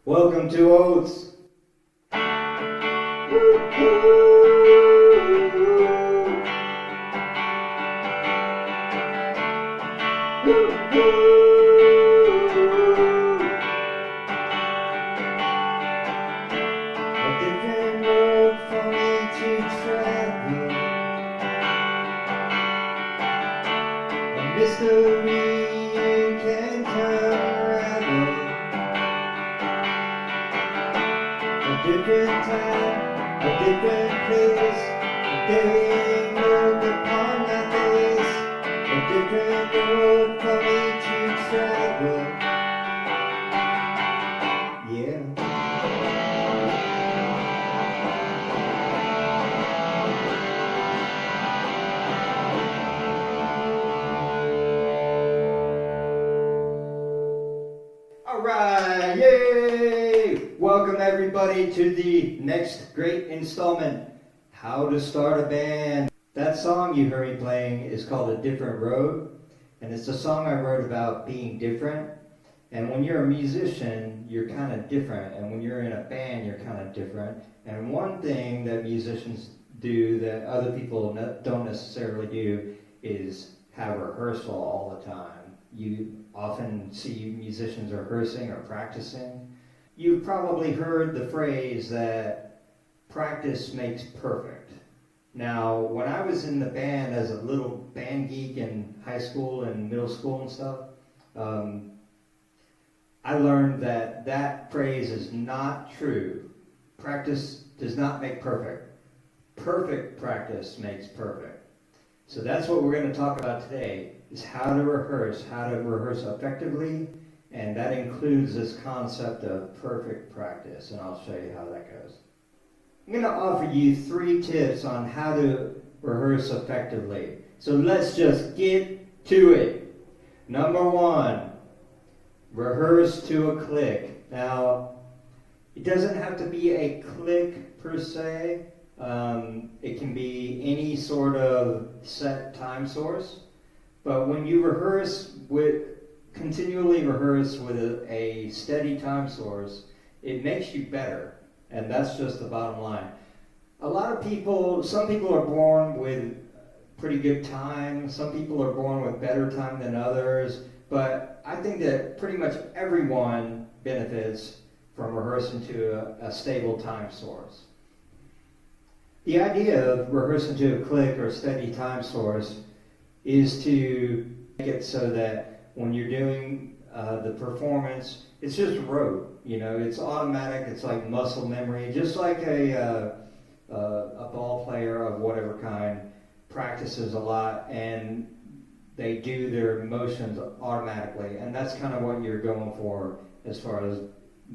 Welcome to Oats. A different road for me to travel. A mystery you can unravel. A different time, a different place, a daring look upon my face. A different road for me to travel. Yeah. Alright, yay! Welcome everybody to the next great installment, How to Start a Band. That song you heard me playing is called A Different Road, and it's a song I wrote about being different. And when you're a musician, you're kind of different, and when you're in a band, you're kind of different. And one thing that musicians do that other people don't necessarily do is have rehearsal all the time. You often see musicians rehearsing or practicing. You've probably heard the phrase that practice makes perfect. Now, when I was in the band as a little band geek in high school and middle school and stuff, I learned that that phrase is not true. Practice does not make perfect. Perfect practice makes perfect. So that's what we're going to talk about today, is how to rehearse effectively, and that includes this concept of perfect practice, and I'll show you how that goes. I'm going to offer you 3 tips on how to rehearse effectively. So let's just get to it. Number 1, rehearse to a click. Now, it doesn't have to be a click per se. It can be any sort of set time source. But when you continually rehearse with a steady time source, it makes you better. And that's just the bottom line. Some people are born with pretty good time. Some people are born with better time than others. But I think that pretty much everyone benefits from rehearsing to a stable time source. The idea of rehearsing to a click or steady time source is to make it so that when you're doing the performance, it's just rote. It's automatic. It's like muscle memory, just like a ball player of whatever kind practices a lot and they do their motions automatically, and that's kind of what you're going for as far as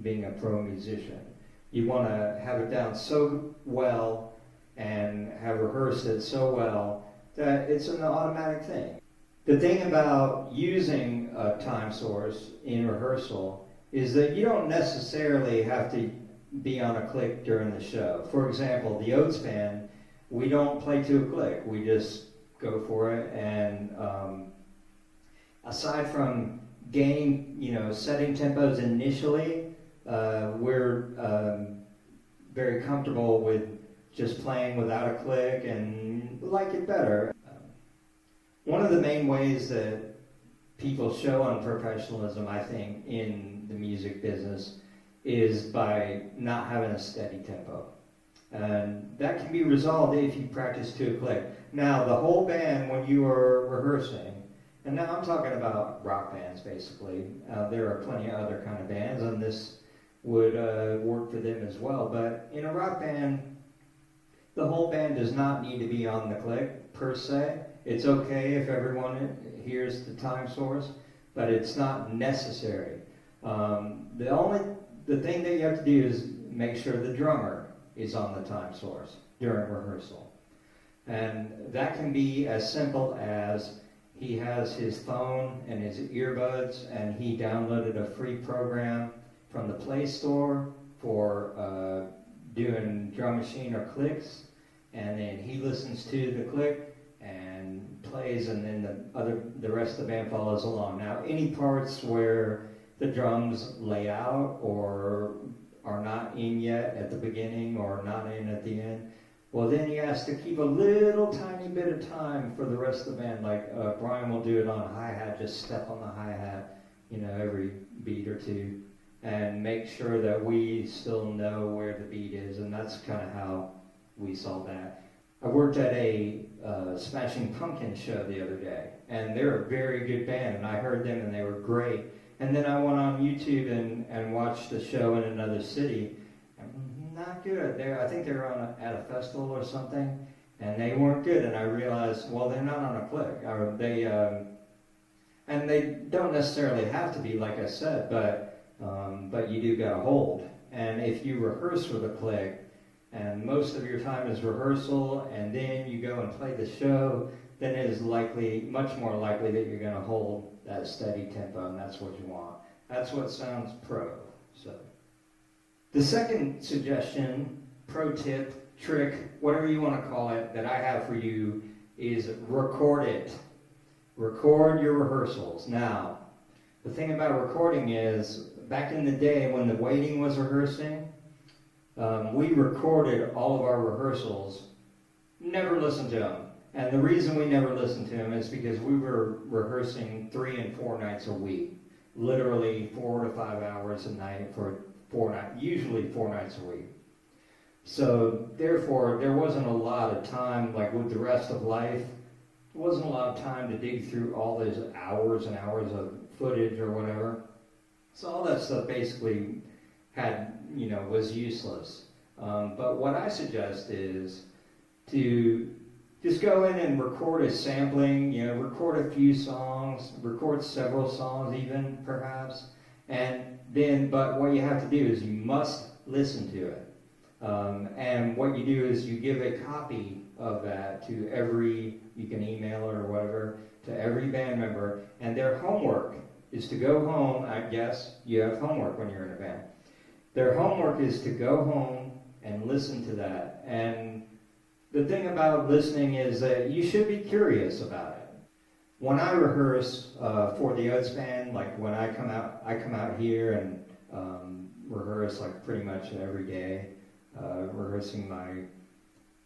being a pro musician. You want to have it down so well and have rehearsed it so well that it's an automatic thing. The thing about using a time source in rehearsal is that you don't necessarily have to be on a click during the show. For example, the Oats band, we don't play to a click. We just go for it, and aside from setting tempos initially, we're very comfortable with just playing without a click and like it better. One of the main ways that people show unprofessionalism, I think, in the music business is by not having a steady tempo. And that can be resolved if you practice to a click. Now, the whole band, when you are rehearsing, and now I'm talking about rock bands basically, there are plenty of other kind of bands, and this would work for them as well, but in a rock band, the whole band does not need to be on the click per se. It's okay if everyone hears the time source, but it's not necessary. The thing that you have to do is make sure the drummer is on the time source during rehearsal. And that can be as simple as he has his phone and his earbuds, and he downloaded a free program from the Play Store for doing drum machine or clicks, and then he listens to the click and plays, and then the rest of the band follows along. Now, any parts where the drums lay out or are not in yet at the beginning or not in at the end, well, then he has to keep a little tiny bit of time for the rest of the band. Like Brian will do it on a hi-hat, just step on the hi-hat, every beat or two, and make sure that we still know where the beat is, and that's kind of how we saw that. I worked at a Smashing Pumpkins show the other day, and they're a very good band, and I heard them and they were great. And then I went on YouTube and watched the show in another city. Not good. I think they were at a festival or something, and they weren't good. And I realized, well, they're not on a click. And they don't necessarily have to be, like I said, but you do got to hold. And if you rehearse with a click, and most of your time is rehearsal, and then you go and play the show, then it is much more likely that you're going to hold that steady tempo, and that's what you want. That's what sounds pro. So, the second suggestion, pro tip, trick, whatever you want to call it, that I have for you is record it. Record your rehearsals. Now, the thing about recording is, back in the day when the waiting was rehearsing, we recorded all of our rehearsals, never listened to them. And the reason we never listened to them is because we were rehearsing 3 and 4 nights a week. Literally 4 to 5 hours a night for 4 nights, usually 4 nights a week. So therefore, there wasn't a lot of time, like with the rest of life, there wasn't a lot of time to dig through all those hours and hours of footage or whatever. So all that stuff basically was useless. But what I suggest is to just go in and record a sampling, record a few songs, record several songs even, perhaps, but what you have to do is you must listen to it. And what you do is you give a copy of that to you can email or whatever, to every band member, and their homework is to go home. I guess you have homework when you're in a band. Their homework is to go home and listen to that. And the thing about listening is that you should be curious about it. When I rehearse for the Oats band, like when I come out here and rehearse like pretty much every day, rehearsing my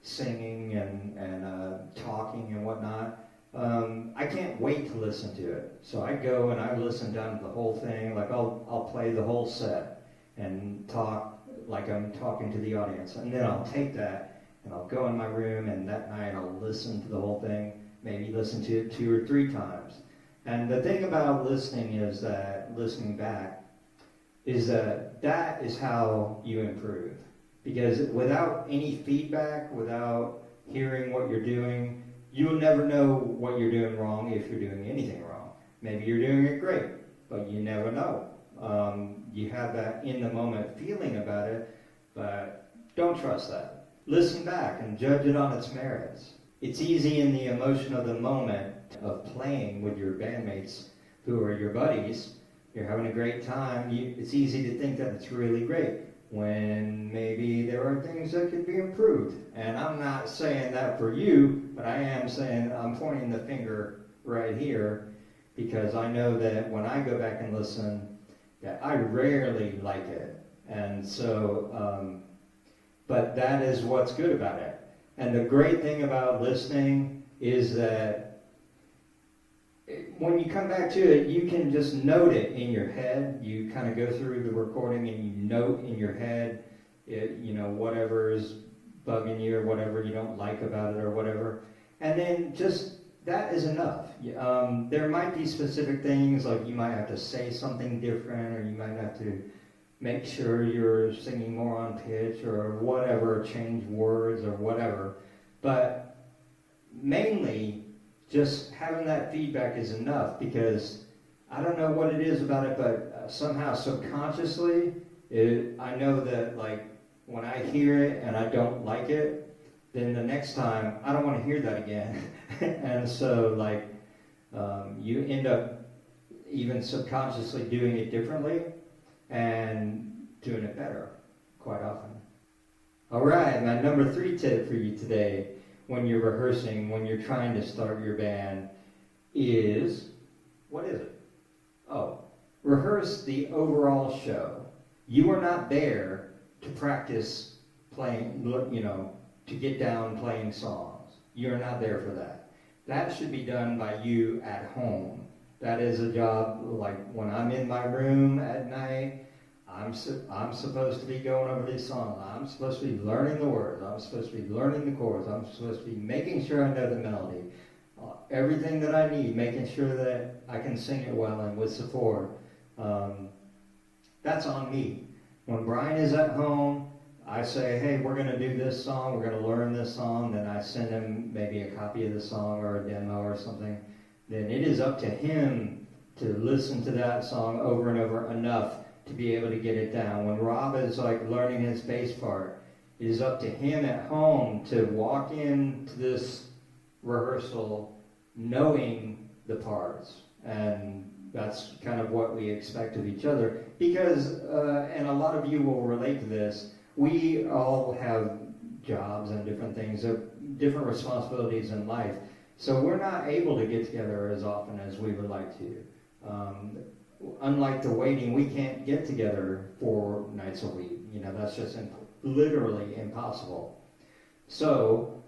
singing and talking and whatnot. I can't wait to listen to it. So I go and I listen down to the whole thing. Like I'll play the whole set and talk like I'm talking to the audience, and then I'll take that and I'll go in my room, and that night I'll listen to the whole thing, maybe listen to it 2 or 3 times. And the thing about listening back, is that is how you improve. Because without any feedback, without hearing what you're doing, you'll never know what you're doing wrong if you're doing anything wrong. Maybe you're doing it great, but you never know. You have that in the moment feeling about it, but don't trust that. Listen back and judge it on its merits. It's easy in the emotion of the moment of playing with your bandmates who are your buddies. You're having a great time. It's easy to think that it's really great when maybe there are things that could be improved. And I'm not saying that for you, but I am saying I'm pointing the finger right here because I know that when I go back and listen, that I rarely like it. And so, but that is what's good about it. And the great thing about listening is that when you come back to it, you can just note it in your head. You kind of go through the recording and you note in your head, whatever is bugging you or whatever you don't like about it or whatever. And then just that is enough. There might be specific things, like you might have to say something different, or you might have to make sure you're singing more on pitch or whatever, change words or whatever. But mainly, just having that feedback is enough, because I don't know what it is about it, but somehow subconsciously, I know that like when I hear it and I don't like it, then the next time I don't want to hear that again. And so you end up even subconsciously doing it differently and doing it better quite often. All right, my number 3 tip for you today when you're rehearsing, when you're trying to start your band is, what is it? Oh, rehearse the overall show. You are not there to practice playing, to get down playing songs. You're not there for that. That should be done by you at home. That is a job, like when I'm in my room at night, I'm supposed to be going over these songs. I'm supposed to be learning the words. I'm supposed to be learning the chords. I'm supposed to be making sure I know the melody. Everything that I need, making sure that I can sing it well and with support. That's on me. When Brian is at home, I say, hey, we're going to do this song, we're going to learn this song, then I send him maybe a copy of the song or a demo or something. Then it is up to him to listen to that song over and over enough to be able to get it down. When Rob is like learning his bass part, it is up to him at home to walk into this rehearsal knowing the parts. And that's kind of what we expect of each other. Because, and a lot of you will relate to this, we all have jobs and different things, different responsibilities in life. So we're not able to get together as often as we would like to. Unlike the waiting, we can't get together 4 nights a week. That's just literally impossible. So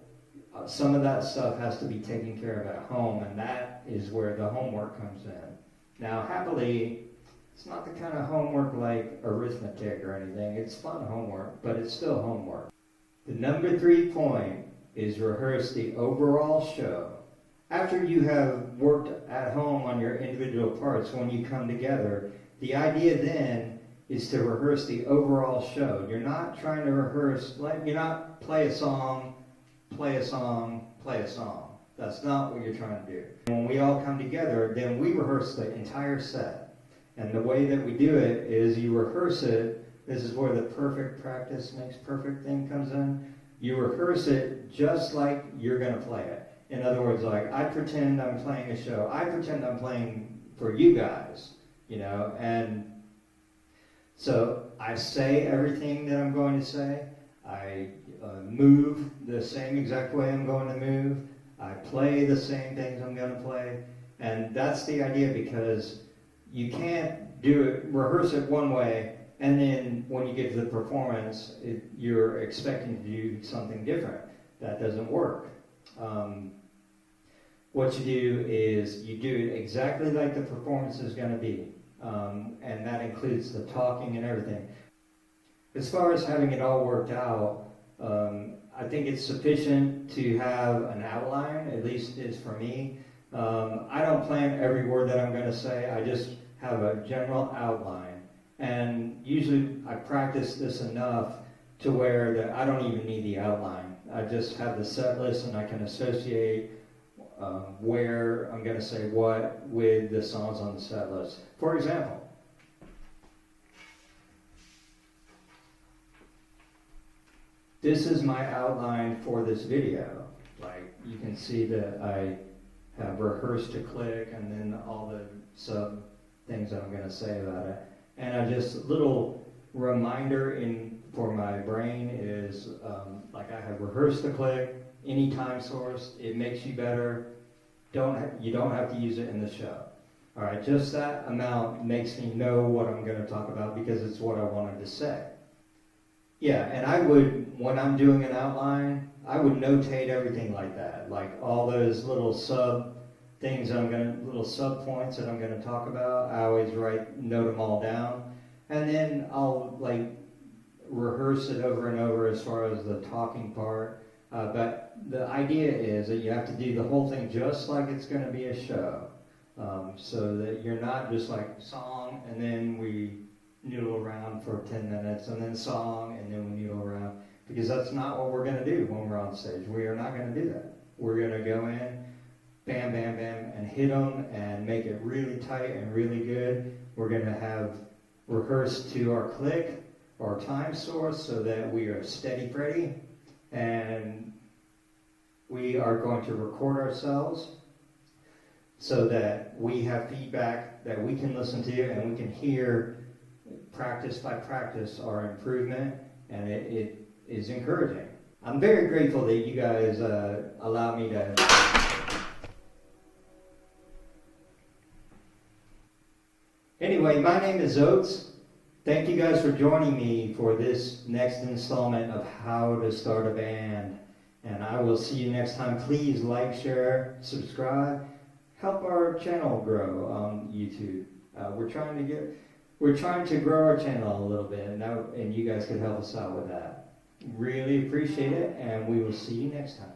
some of that stuff has to be taken care of at home, and that is where the homework comes in. Now, happily, it's not the kind of homework like arithmetic or anything. It's fun homework, but it's still homework. The number 3 point is rehearse the overall show. After you have worked at home on your individual parts, when you come together, the idea then is to rehearse the overall show. You're not trying to rehearse, you're not play a song, play a song, play a song. That's not what you're trying to do. When we all come together, then we rehearse the entire set. And the way that we do it is you rehearse it. This is where the perfect practice makes perfect thing comes in. You rehearse it just like you're going to play it. In other words, like I pretend I'm playing a show. I pretend I'm playing for you guys, and so I say everything that I'm going to say. I move the same exact way I'm going to move. I play the same things I'm going to play. And that's the idea, because you can't rehearse it one way, and then when you get to the performance, you're expecting to do something different. That doesn't work. What you do is you do it exactly like the performance is going to be, and that includes the talking and everything. As far as having it all worked out, I think it's sufficient to have an outline, at least it's for me. I don't plan every word that I'm going to say. I just have a general outline. And usually I practice this enough to where that I don't even need the outline. I just have the set list, and I can associate where I'm going to say what with the songs on the set list. For example, this is my outline for this video. Like, you can see that I have rehearsed a click and then all the sub things that I'm going to say about it. And I just, little reminder for my brain is, like I have rehearsed the click, any time source, it makes you better. You don't have to use it in the show. All right, just that amount makes me know what I'm going to talk about because it's what I wanted to say. Yeah, and I would, when I'm doing an outline, I would notate everything like that, like all those little sub things little sub points that I'm going to talk about. I always note them all down, and then I'll rehearse it over and over as far as the talking part. But the idea is that you have to do the whole thing just like it's going to be a show, so that you're not just like song and then we noodle around for 10 minutes and then song and then we noodle around, because that's not what we're going to do when we're on stage. We are not going to do that. We're going to go in, bam, bam, bam, and hit them and make it really tight and really good. We're going to have rehearsed to our click, our time source, so that we are steady Freddy, and we are going to record ourselves so that we have feedback that we can listen to and we can hear practice by practice our improvement, and it is encouraging. I'm very grateful that you guys allow me to Anyway, my name is Oats. Thank you guys for joining me for this next installment of How to Start a Band. And I will see you next time. Please like, share, subscribe. Help our channel grow on YouTube. We're trying to grow our channel a little bit, and you guys could help us out with that. Really appreciate it, and we will see you next time.